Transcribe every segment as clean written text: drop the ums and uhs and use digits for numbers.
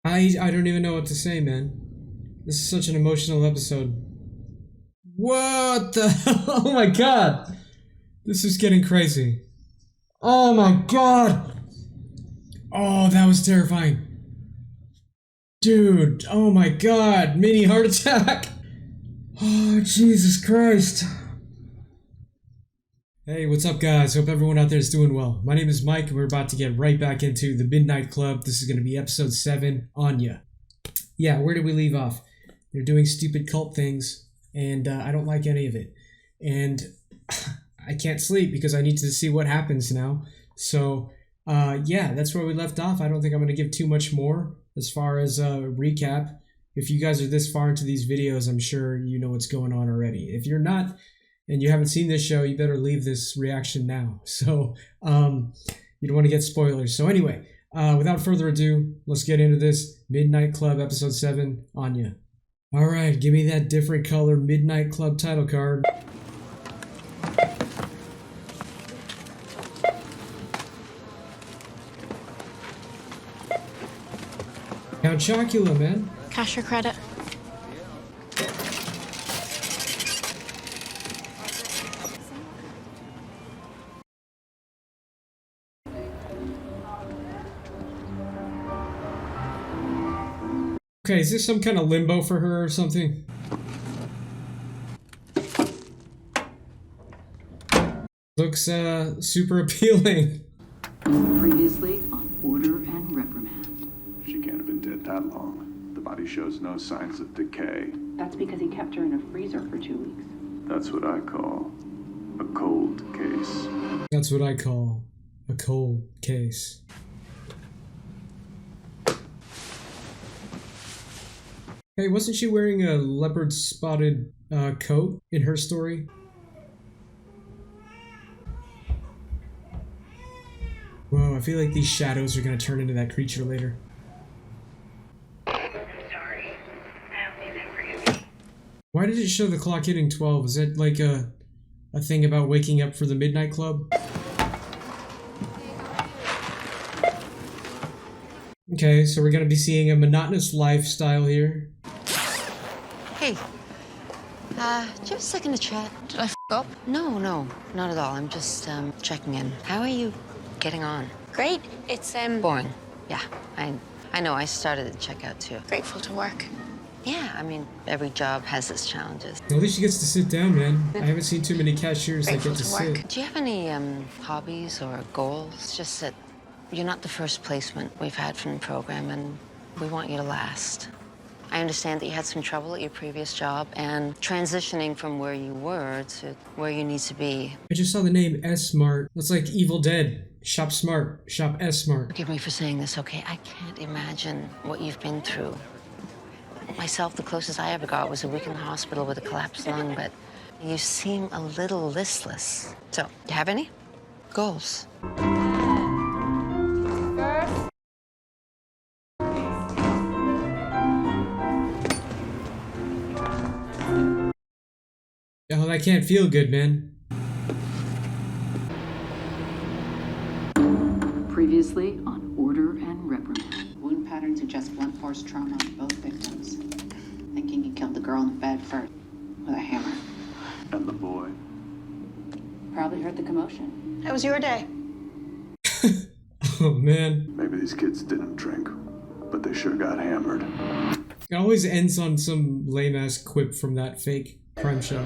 I don't even know what to say, man. This is such an emotional episode. What the hell? Oh my god! This is getting crazy. Oh my god! Oh, that was terrifying. Dude, oh my god, mini heart attack! Oh, Jesus Christ. Hey, what's up guys? Hope everyone out there is doing well. My name is Mike and we're about to get right back into the Midnight Club. This is going to be episode 7, Anya. Yeah, where did we leave off? They're doing stupid cult things and I don't like any of it. And I can't sleep because I need to see what happens now. So, yeah, that's where we left off. I don't think I'm going to give too much more as far as a recap. If you guys are this far into these videos, I'm sure you know what's going on already. If you're not, and you haven't seen this show, you better leave this reaction now. So, you don't want to get spoilers. So anyway, without further ado, let's get into this Midnight Club episode 7, Anya. Alright, give me that different color Midnight Club title card. Count Chocula, man. Cash or credit? Okay, is this some kind of limbo for her or something? Looks, super appealing. Previously on order and reprimand. She can't have been dead that long. The body shows no signs of decay. That's because he kept her in a freezer for 2 weeks. That's what I call a cold case. That's what I call a cold case. Hey, wasn't she wearing a leopard-spotted coat in her story? Whoa, I feel like these shadows are gonna turn into that creature later. I'm sorry. I hope you can forgive me. Why did it show the clock hitting 12? Is that like a thing about waking up for the Midnight Club? Okay, so we're gonna be seeing a monotonous lifestyle here. Hey, do you have a second to chat? Did I f up? No, not at all. I'm just, checking in. How are you getting on? Great. It's Boring. Yeah, I know. I started at checkout too. grateful to work. Yeah, I mean, every job has its challenges. At least she gets to sit down, man. I haven't seen too many cashiers that Grateful get to to work. sit. Do you have any, hobbies or goals? It's just that you're not the first placement we've had from the program, and we want you to last. I understand that you had some trouble at your previous job and transitioning from where you were to where you need to be. I just saw the name S-Smart. That's like Evil Dead. Shop smart. Shop S-Smart. Forgive me for saying this, okay? I can't imagine what you've been through. Myself, the closest I ever got was a week in the hospital with a collapsed lung, but you seem a little listless. So, do you have any goals? Oh, that can't feel good, man. Previously on order and reprimand. Wound pattern suggests blunt force trauma on both victims. Thinking he killed the girl in the bed first with a hammer. And the boy. Probably heard the commotion. How was your day? Oh, man. Maybe these kids didn't drink, but they sure got hammered. It always ends on some lame-ass quip from that fake crime show.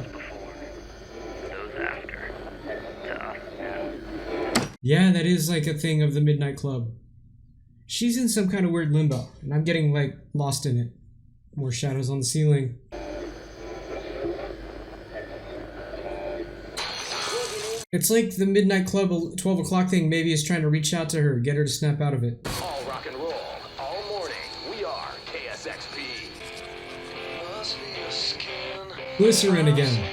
Those after. Tough. Yeah, that is like a thing of the Midnight Club. She's in some kind of weird limbo, and I'm getting, like, lost in it. More shadows on the ceiling. It's like the Midnight Club 12 o'clock thing maybe is trying to reach out to her, get her to snap out of it. All rock and roll, all morning. We are KSXP. Glycerin again.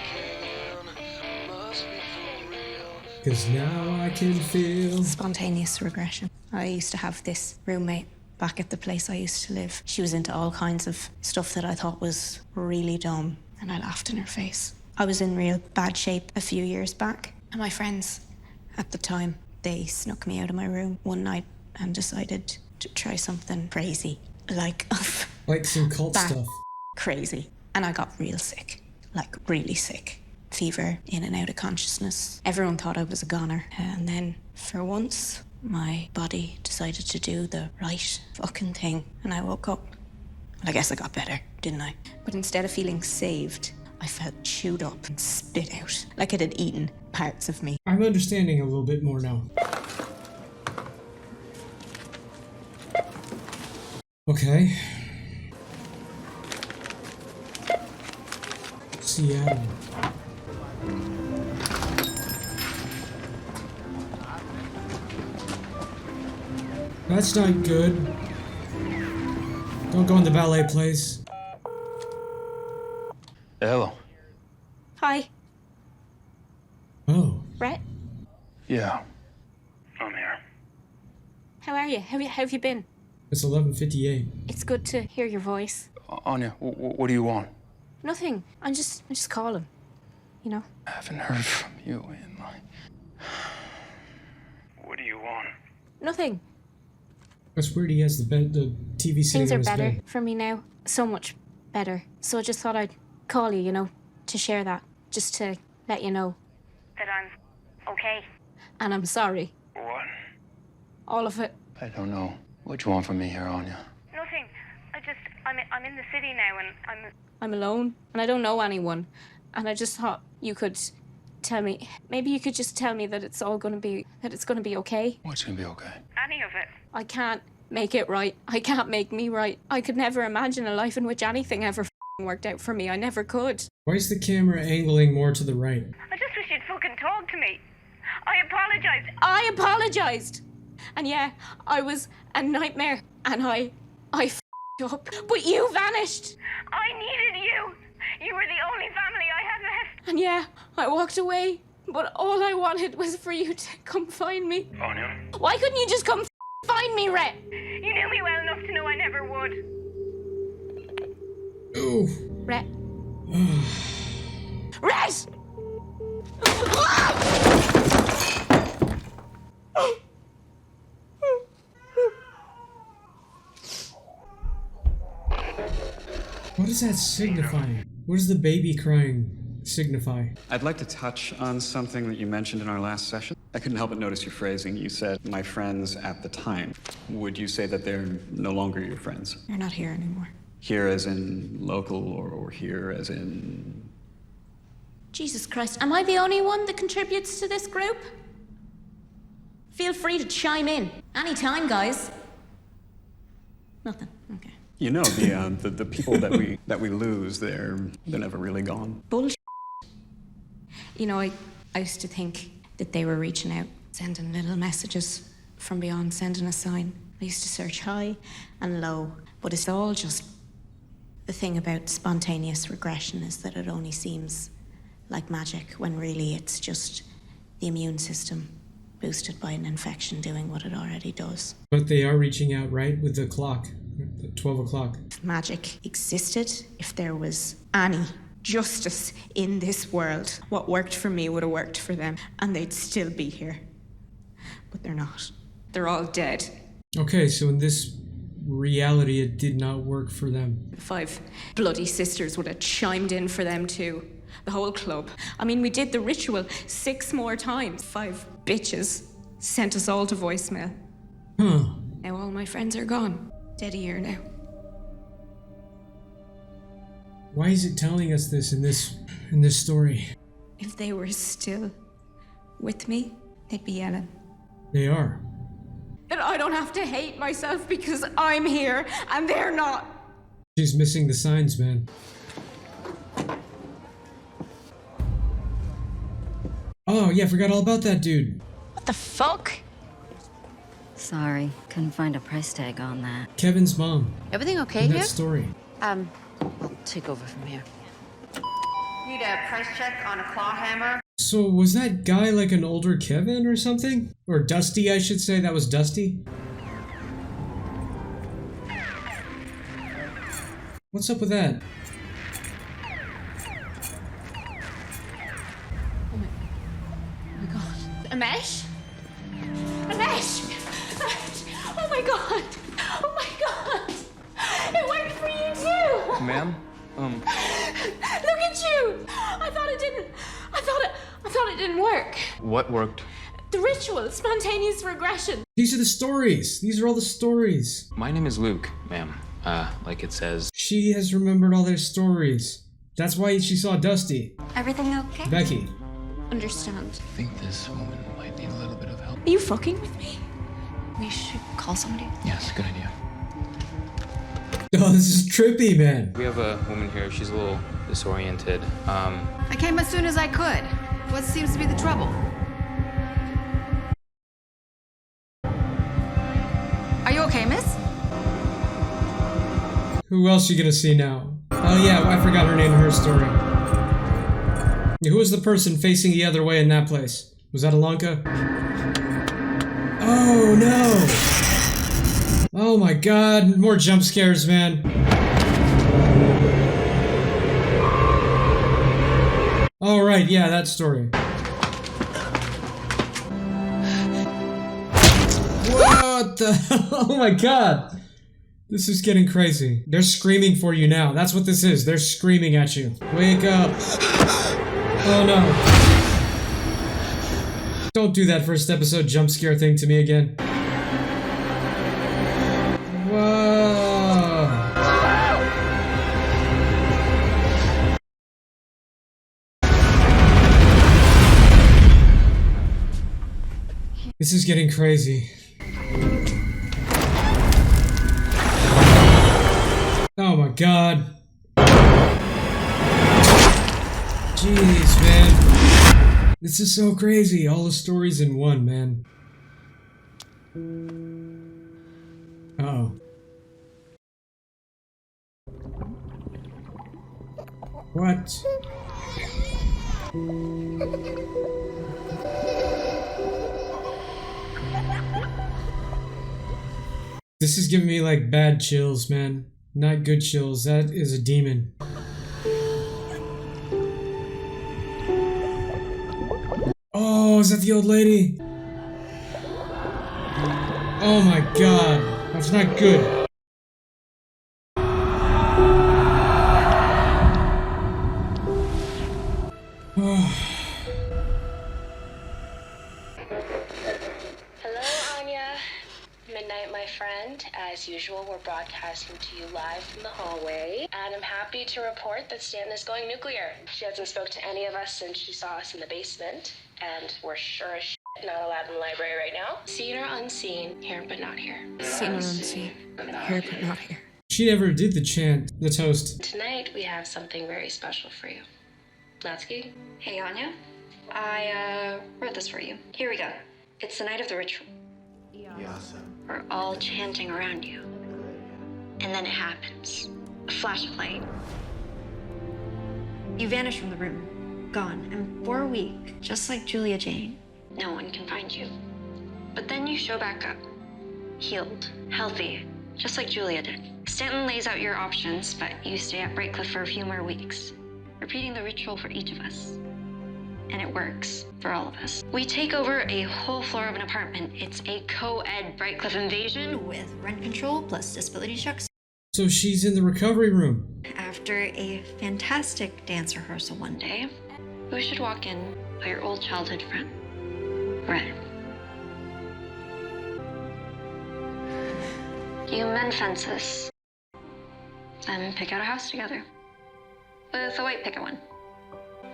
Cause now I can feel. Spontaneous regression. I used to have this roommate back at the place I used to live. She was into all kinds of stuff that I thought was really dumb, and I laughed in her face. I was in real bad shape a few years back, and my friends at the time, they snuck me out of my room one night and decided to try something crazy, like some cult Back. stuff. crazy. And I got real sick, like really sick. Fever, in and out of consciousness. Everyone thought I was a goner. And then, for once, my body decided to do the right fucking thing. And I woke up. Well, I guess I got better, didn't I? But instead of feeling saved, I felt chewed up and spit out, like it had eaten parts of me. I'm understanding a little bit more now. Okay. Seattle. That's not good. Don't go in the ballet place. Hello. Hi, Oh. Brett. Yeah. I'm here. How are you? How have you been? It's 11:58. It's good to hear your voice. Anya, what do you want? Nothing. I'm just calling. You know? I haven't heard from you in like... What do you want? Nothing. That's weird. He has the TV sitting Things on are his better bed. for me now. So much better. So I just thought I'd call you, you know, to share that. Just to let you know. That I'm okay. And I'm sorry. What? All of it. I don't know. What you want from me here, Anya? Nothing. I'm in the city now and I'm alone and I don't know anyone. And I just thought you could tell me. Maybe you could just tell me that it's gonna be okay. What's gonna be okay? any of it. I can't make it right. I can't make me right. I could never imagine a life in which anything ever worked out for me. I never could. Why is the camera angling more to the right? I just wish you'd fucking talk to me. I apologized. I apologized. And yeah, I was a nightmare and I f***ed up. But you vanished. I needed you. You were the only family I had left. And yeah, I walked away. But all I wanted was for you to come find me. Anya? Why couldn't you just come find me, Rhett? You knew me well enough to know I never would. Ooh. Rhett. Rhett! What is that signifying? What does the baby crying signify? I'd like to touch on something that you mentioned in our last session. I couldn't help but notice your phrasing. You said, my friends at the time. Would you say that they're no longer your friends? You're not here anymore. Here as in local or here as in... Jesus Christ, am I the only one that contributes to this group? Feel free to chime in. Anytime, guys. Nothing. Okay. You know, the people that we lose, they're never really gone. Bullshit. You know, I used to think that they were reaching out, sending little messages from beyond, sending a sign. I used to search high and low, but it's all just... The thing about spontaneous regression is that it only seems like magic when really it's just the immune system boosted by an infection doing what it already does. But they are reaching out, right? With the clock. At 12 o'clock. If magic existed, if there was any justice in this world, what worked for me would have worked for them, and they'd still be here. But they're not. They're all dead. Okay, so in this reality, it did not work for them. 5 bloody sisters would have chimed in for them too. The whole club. I mean, we did the ritual 6 more times. 5 bitches sent us all to voicemail. Huh. Now all my friends are gone. Dead a year now. Why is it telling us this in this story? If they were still with me, they'd be yelling. They are. That I don't have to hate myself because I'm here and they're not. She's missing the signs, man. Oh, yeah, forgot all about that dude. What the fuck? Sorry, couldn't find a price tag on that. Kevin's mom. Everything okay In here? that story. I'll take over from here. Need a price check on a claw hammer? So was that guy like an older Kevin or something? Or Dusty, I should say. That was Dusty. What's up with that? Oh my god. Amesh? Amesh! Oh my god! Ma'am? Look at you! I thought it didn't work. What worked? The ritual, spontaneous regression. These are the stories. These are all the stories. My name is Luke, ma'am. Like it says. She has remembered all their stories. That's why she saw Dusty. Everything okay? Becky. Understand. I think this woman might need a little bit of help. Are you fucking with me? We should call somebody. Yes, good idea. Oh, this is trippy, man. We have a woman here. She's a little disoriented. I came as soon as I could. What seems to be the trouble? Are you okay, miss? Who else you gonna see now? Oh yeah, I forgot her name and her story. Who was the person facing the other way in that place? Was that Alanka? Oh no! Oh my god, more jump scares, man. Alright, yeah, that story. What the hell? Oh my god! This is getting crazy. They're screaming for you now. That's what this is. They're screaming at you. Wake up. Oh no. Don't do that first episode jump scare thing to me again. Whoa. This is getting crazy. Oh my god. Jeez, man. This is so crazy. All the stories in one, man. Uh-oh. What? This is giving me like bad chills, man. Not good chills. That is a demon. Oh, is that the old lady? Oh my god. That's not good. Hello, Anya. Midnight, my friend. As usual, we're broadcasting to you live from the hallway, and I'm happy to report that Stanton is going nuclear. She hasn't spoke to any of us since she saw us in the basement, and we're sure as shit not allowed in the library right now. Seen or unseen, here but not here. Seen or unseen, here but not here. She never did the chant, the toast. Tonight, we have something very special for you. Natsuki? Hey, Anya. I wrote this for you. Here we go. It's the night of the ritual. We're all chanting around you. And then it happens. A flash of light. You vanish from the room. Gone. And for a week, just like Julia Jane, no one can find you. But then you show back up. Healed. Healthy. Just like Julia did. Stanton lays out your options, but you stay at Brightcliff for a few more weeks. Repeating the ritual for each of us. And it works for all of us. We take over a whole floor of an apartment. It's a co-ed Brightcliff invasion with rent control plus disability checks. So she's in the recovery room. After a fantastic dance rehearsal one day, who should walk in but your old childhood friend, Red. You mend fences, then pick out a house together. With a white picket one.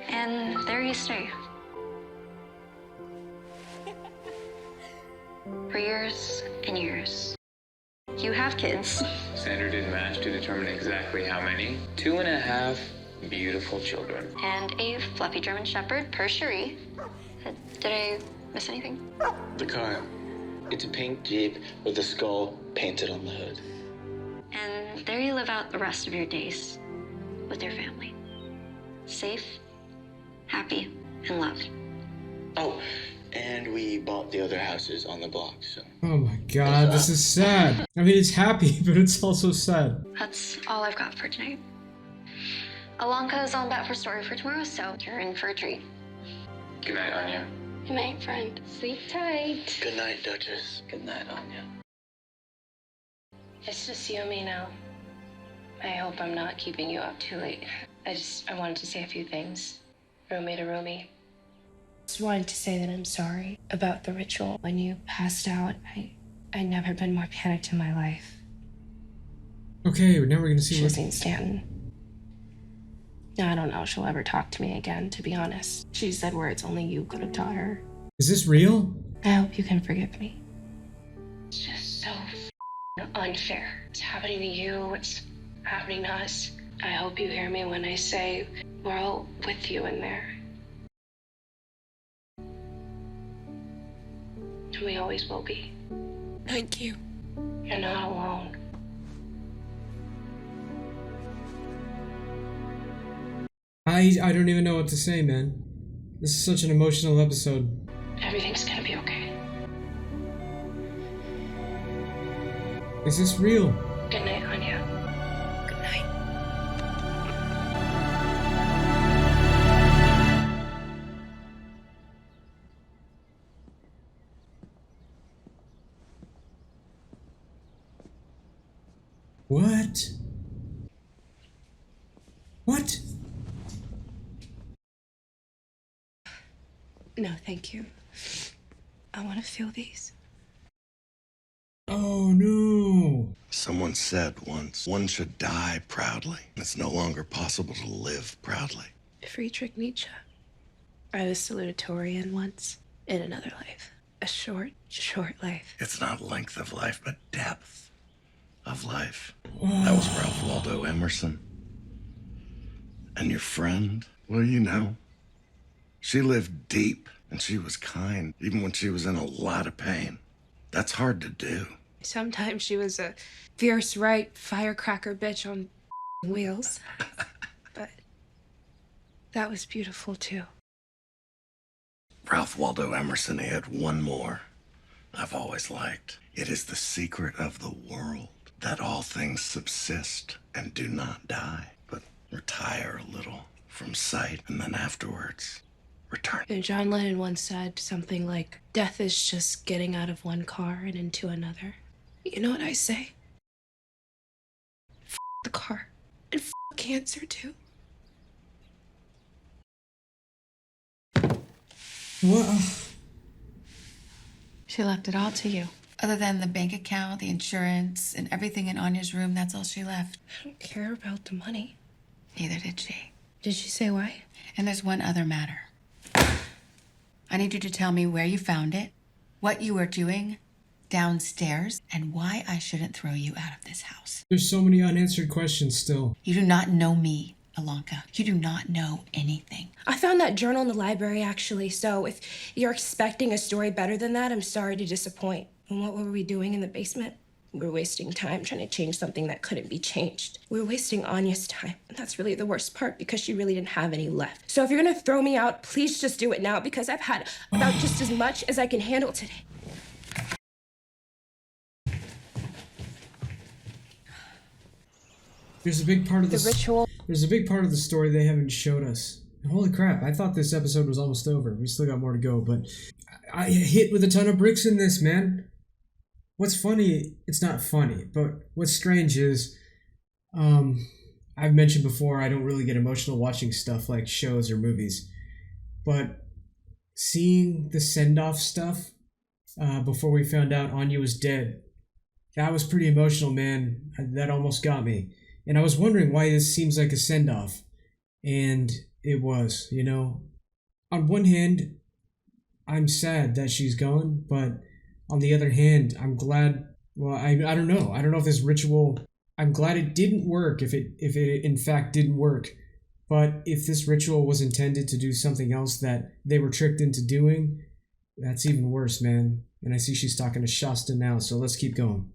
And there you stay. For years and years. You have kids. Sandra did match to determine exactly how many. 2.5 beautiful children. And a fluffy German Shepherd per Cherie. Did I miss anything? The car. It's a pink Jeep with a skull painted on the hood. And there you live out the rest of your days with your family. Safe, happy, and loved. Oh, and we bought the other houses on the block, so. Oh my god, this is sad. I mean, it's happy, but it's also sad. That's all I've got for tonight. Alanka is on bat for story for tomorrow, so you're in for a treat. Good night, Anya. Good night, friend. Sleep tight. Good night, Duchess. Good night, Anya. It's just you and me now. I hope I'm not keeping you up too late. I wanted to say a few things. Roomie to roomie. Just wanted to say that I'm sorry about the ritual. When you passed out, I'd never been more panicked in my life. Okay, now we're gonna see She's what... seen Stanton. I don't know if she'll ever talk to me again, to be honest. She said words only you could have taught her. Is this real? I hope you can forgive me. It's just so unfair. It's happening to you, it's happening to us. I hope you hear me when I say we're all with you in there. And we always will be. Thank you. You're not alone. I don't even know what to say, man. This is such an emotional episode. Everything's gonna be okay. Is this real? Good night, Anya. Good night. What? What? No, thank you. I want to feel these. Oh no. Someone said once, one should die proudly. It's no longer possible to live proudly. Friedrich Nietzsche. I was salutatorian once in another life. A short, short life. It's not length of life, but depth of life. That was Ralph Waldo Emerson. And your friend, well, you know, she lived deep and she was kind, even when she was in a lot of pain. That's hard to do. Sometimes she was a fierce right firecracker bitch on wheels. But that was beautiful too. Ralph Waldo Emerson, he had one more I've always liked. It is the secret of the world that all things subsist and do not die, but retire a little from sight, and then afterwards return. And John Lennon once said something like, death is just getting out of one car and into another. You know what I say? F the car. And f cancer too. What? She left it all to you. Other than the bank account, the insurance, and everything in Anya's room, that's all she left. I don't care about the money. Neither did she. Did she say why? And there's one other matter. I need you to tell me where you found it, what you were doing downstairs, and why I shouldn't throw you out of this house. There's so many unanswered questions still. You do not know me, Alonka. You do not know anything. I found that journal in the library, actually, so if you're expecting a story better than that, I'm sorry to disappoint. And what were we doing in the basement? We were wasting time trying to change something that couldn't be changed. We were wasting Anya's time, and that's really the worst part because she really didn't have any left. So if you're gonna throw me out, please just do it now because I've had about just as much as I can handle today. There's a big part of the ritual. There's a big part of the story they haven't showed us. Holy crap, I thought this episode was almost over. We still got more to go, but I hit with a ton of bricks in this, man. What's funny, it's not funny, but what's strange is, I've mentioned before, I don't really get emotional watching stuff like shows or movies, but seeing the send-off stuff before we found out Anya was dead, that was pretty emotional, man. That almost got me. And I was wondering why this seems like a send-off. And it was, you know. On one hand, I'm sad that she's gone, but on the other hand, I'm glad, well, I don't know. I don't know if this ritual, I'm glad it didn't work, if it in fact didn't work. But if this ritual was intended to do something else that they were tricked into doing, that's even worse, man. And I see she's talking to Shasta now, so let's keep going.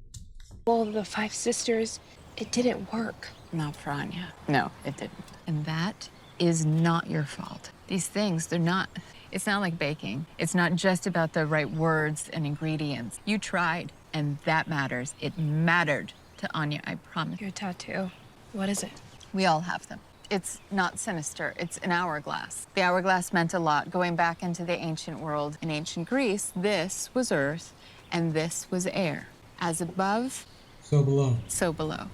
Well, the five sisters, it didn't work. Not for Anya. No, it didn't. And that is not your fault. These things, it's not like baking. It's not just about the right words and ingredients. You tried, and that matters. It mattered to Anya, I promise. Your tattoo, what is it? We all have them. It's not sinister, it's an hourglass. The hourglass meant a lot. Going back into the ancient world, in ancient Greece, this was earth, and this was air. As above, so below. So below.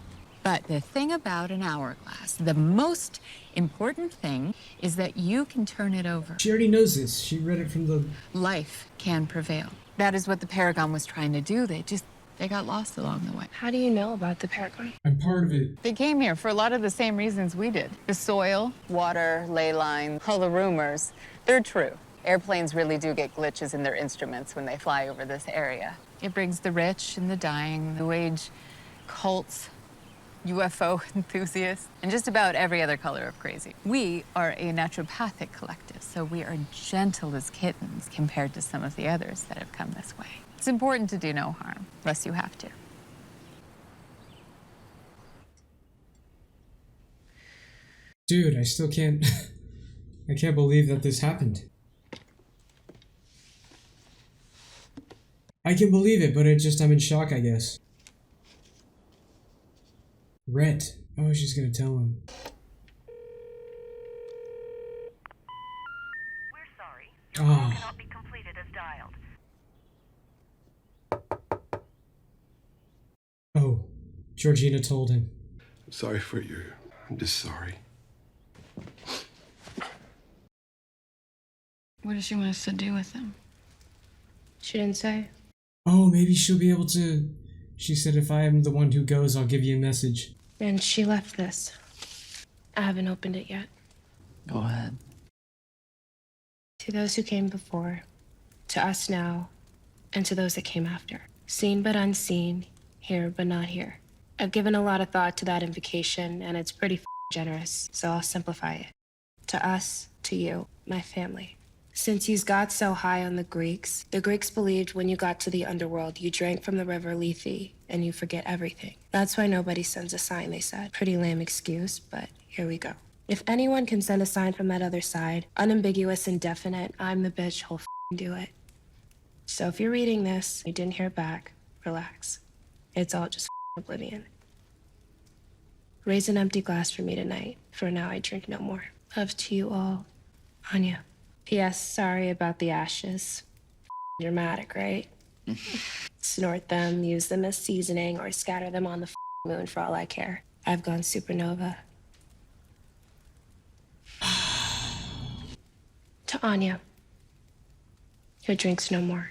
But the thing about an hourglass, the most important thing is that you can turn it over. She already knows this. She read it from the... Life can prevail. That is what the Paragon was trying to do. They got lost along the way. How do you know about the Paragon? I'm part of it. They came here for a lot of the same reasons we did. The soil, water, ley lines, all the rumors, they're true. Airplanes really do get glitches in their instruments when they fly over this area. It brings the rich and the dying, New Age cults, UFO enthusiasts, and just about every other color of crazy. We are a naturopathic collective, so we are gentle as kittens compared to some of the others that have come this way. It's important to do no harm, unless you have to. Dude, I still can't... I can't believe that this happened. I can believe it, but I'm in shock, I guess. Rhett. Oh, she's gonna tell him. We're sorry. Your call cannot be completed as dialed. Oh, Georgina told him. I'm sorry for your... I'm just sorry. What does she want us to do with them? She didn't say. Oh, maybe she'll be able to... She said if I am the one who goes, I'll give you a message. And she left this. I haven't opened it yet. Go ahead. To those who came before, to us now, and to those that came after. Seen but unseen, here but not here. I've given a lot of thought to that invocation, and it's pretty generous, so I'll simplify it. To us, to you, my family. Since you got so high on the Greeks believed when you got to the underworld, you drank from the river Lethe, and you forget everything. That's why nobody sends a sign, they said. Pretty lame excuse, but here we go. If anyone can send a sign from that other side, unambiguous and definite, I'm the bitch who'll do it. So if you're reading this, you didn't hear back, relax. It's all just oblivion. Raise an empty glass for me tonight. For now, I drink no more. Love to you all, Anya. P.S. Sorry about the ashes. Dramatic, right? Snort them, use them as seasoning, or scatter them on the moon for all I care. I've gone supernova. To Anya, who drinks no more.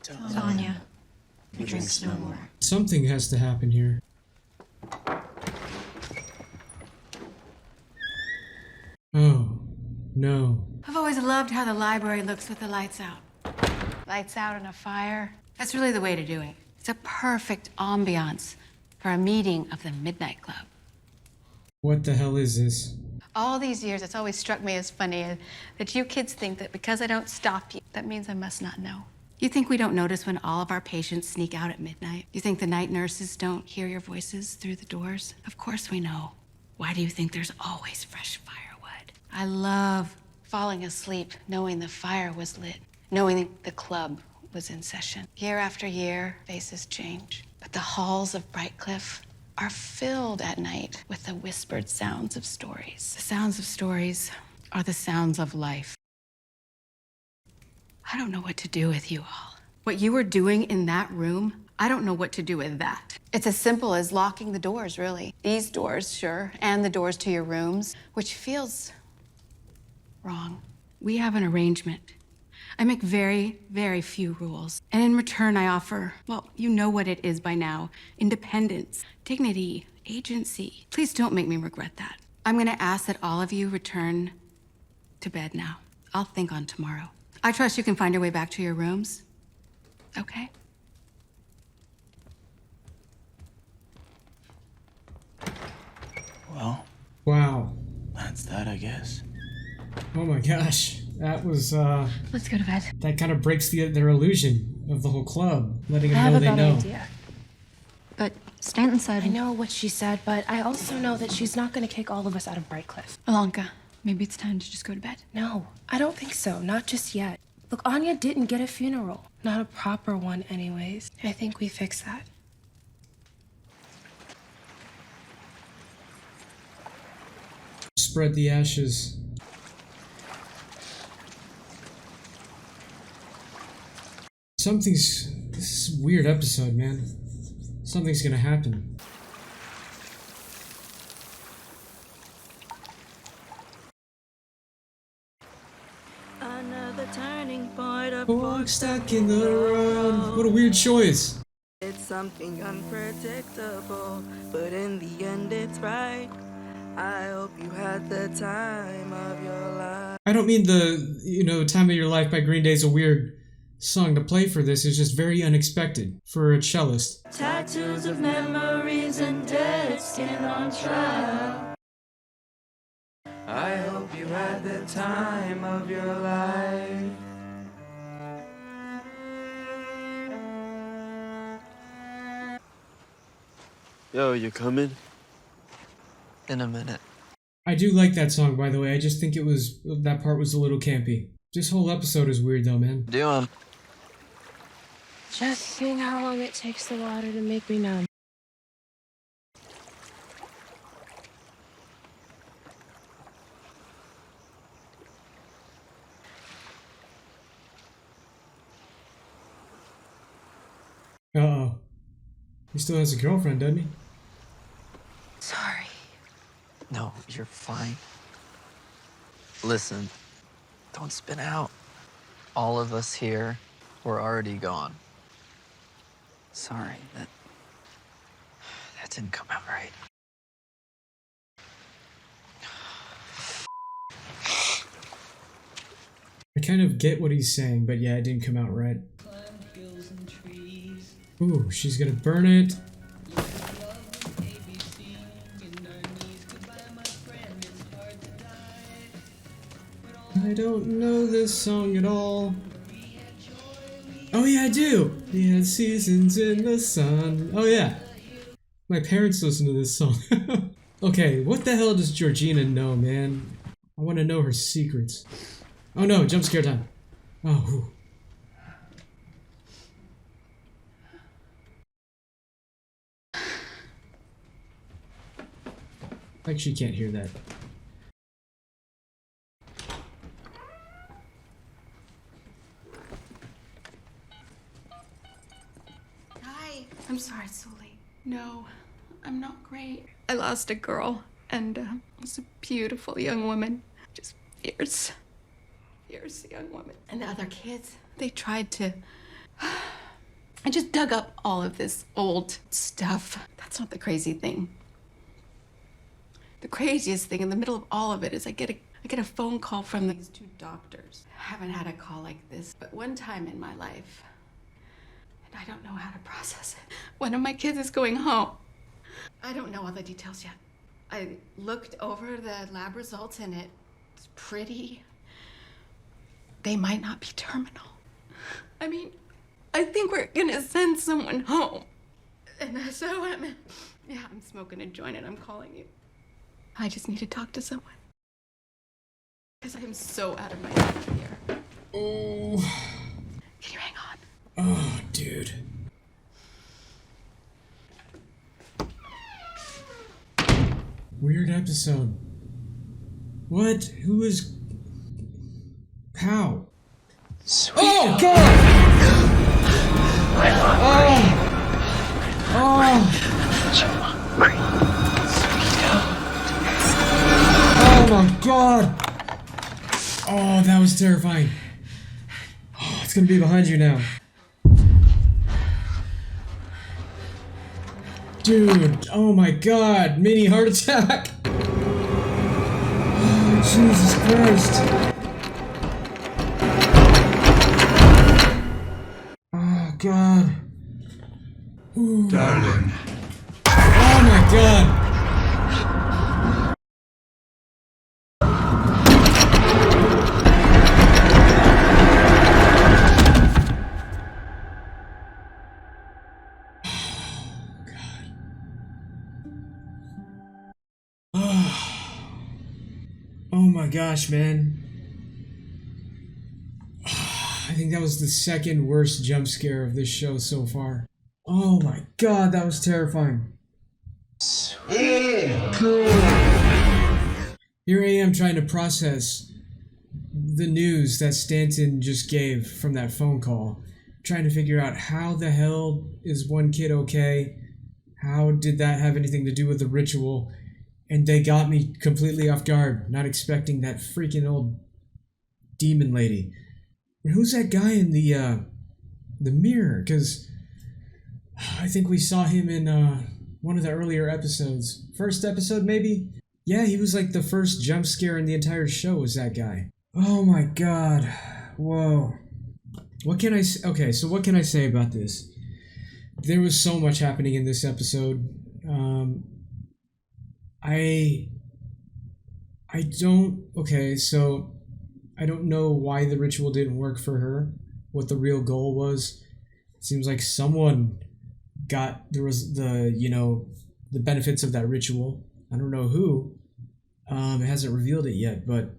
To Anya, who drinks no more. Something has to happen here. Oh, no. I've always loved how the library looks with the lights out. Lights out and a fire. That's really the way to do it. It's a perfect ambiance for a meeting of the Midnight Club. What the hell is this? All these years, it's always struck me as funny that you kids think that because I don't stop you, that means I must not know. You think we don't notice when all of our patients sneak out at midnight? You think the night nurses don't hear your voices through the doors? Of course we know. Why do you think there's always fresh firewood? I love falling asleep knowing the fire was lit, knowing the club was in session. Year after year, faces change. But the halls of Brightcliff are filled at night with the whispered sounds of stories. The sounds of stories are the sounds of life. I don't know what to do with you all. What you were doing in that room, I don't know what to do with that. It's as simple as locking the doors, really. These doors, sure, and the doors to your rooms, which feels wrong. We have an arrangement. I make very, very few rules. And in return, I offer, well, you know what it is by now. Independence, dignity, agency. Please don't make me regret that. I'm gonna ask that all of you return to bed now. I'll think on tomorrow. I trust you can find your way back to your rooms. Okay? Well, wow. That's that, I guess. Oh my gosh. That was, Let's go to bed. That kind of breaks their illusion of the whole club, letting them I have know a they better know. idea. But Stanton said... I know what she said, but I also know that she's not going to kick all of us out of Brightcliff. Alanka, maybe it's time to just go to bed. No, I don't think so. Not just yet. Look, Anya didn't get a funeral. Not a proper one, anyways. I think we fix that. Spread the ashes. This is a weird episode, man. Something's gonna happen. turning point, a Fork stuck in the road. What a weird choice. It's something unpredictable, but in the end it's right. I hope you had the time of your life. I don't mean the, Time of Your Life by Green Day is a weird song to play for this. It's just very unexpected for a cellist. Tattoos of memories and dead skin on trial. I hope you had the time of your life. Yo, you coming? In a minute. I do like that song, by the way. I just think that part was a little campy. This whole episode is weird, though, man. Doing? Just seeing how long it takes the water to make me numb. Uh-oh. He still has a girlfriend, doesn't he? Sorry. No, you're fine. Listen, don't spin out. All of us here, we're already gone. Sorry, that didn't come out right. I kind of get what he's saying, but yeah, it didn't come out right. Ooh, she's gonna burn it. I don't know this song at all. Oh yeah, I do! We had seasons in the sun. Oh yeah. My parents listen to this song. Okay, what the hell does Georgina know, man? I want to know her secrets. Oh no, jump scare time. Oh, whew. Like she can't hear that. Hi. I'm sorry it's so late. No, I'm not great. I lost a girl, and it's a beautiful young woman. Just fierce young woman. And the other kids, they tried to... I just dug up all of this old stuff. That's not the crazy thing. The craziest thing in the middle of all of it is I get a phone call from these two doctors. I haven't had a call like this, but one time in my life, and I don't know how to process it. One of my kids is going home. I don't know all the details yet. I looked over the lab results and it's pretty. They might not be terminal. I mean, I think we're gonna send someone home. And so I'm smoking a joint and I'm calling you. I just need to talk to someone. Because I am so out of my head here. Oh. Can you hang on? Oh, dude. Weird episode. What? Who is... How? Sweet. Oh, God! Oh my God! Oh, that was terrifying. Oh, it's gonna be behind you now. Dude, oh my God, mini heart attack. Oh, Jesus Christ. Oh God. Ooh. Darling. Oh my God. Oh my gosh, man. I think that was the second worst jump scare of this show so far. Oh my God, that was terrifying. Here I am trying to process the news that Stanton just gave from that phone call. Trying to figure out how the hell is one kid okay? How did that have anything to do with the ritual? And they got me completely off guard, not expecting that freaking old demon lady. Who's that guy in the mirror? Because I think we saw him in one of the earlier episodes. First episode, maybe? Yeah, he was like the first jump scare in the entire show was that guy. Oh my god. Whoa. What can I say? Okay, so what can I say about this? There was so much happening in this episode. I don't... Okay, so I don't know why the ritual didn't work for her. What the real goal was. It seems like someone there was the benefits of that ritual. I don't know who. It hasn't revealed it yet, but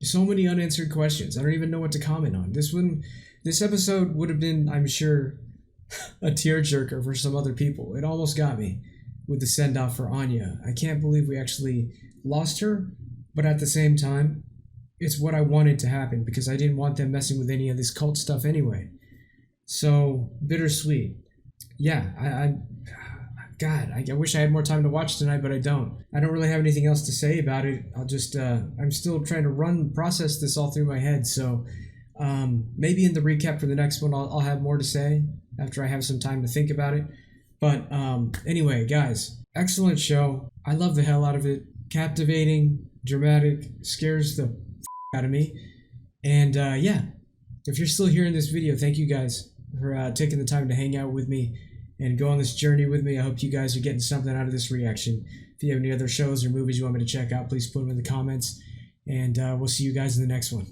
so many unanswered questions. I don't even know what to comment on. This episode would have been, I'm sure, a tearjerker for some other people. It almost got me with the send-off for Anya. I can't believe we actually lost her, but at the same time, it's what I wanted to happen because I didn't want them messing with any of this cult stuff anyway. So, bittersweet. Yeah, I wish I had more time to watch tonight, but I don't. I don't really have anything else to say about it. I'll just, I'm still trying to process this all through my head, so maybe in the recap for the next one, I'll have more to say after I have some time to think about it. But anyway, guys, excellent show. I love the hell out of it. Captivating, dramatic, scares the out of me. And yeah, if you're still here in this video, thank you guys for taking the time to hang out with me and go on this journey with me. I hope you guys are getting something out of this reaction. If you have any other shows or movies you want me to check out, please put them in the comments. And we'll see you guys in the next one.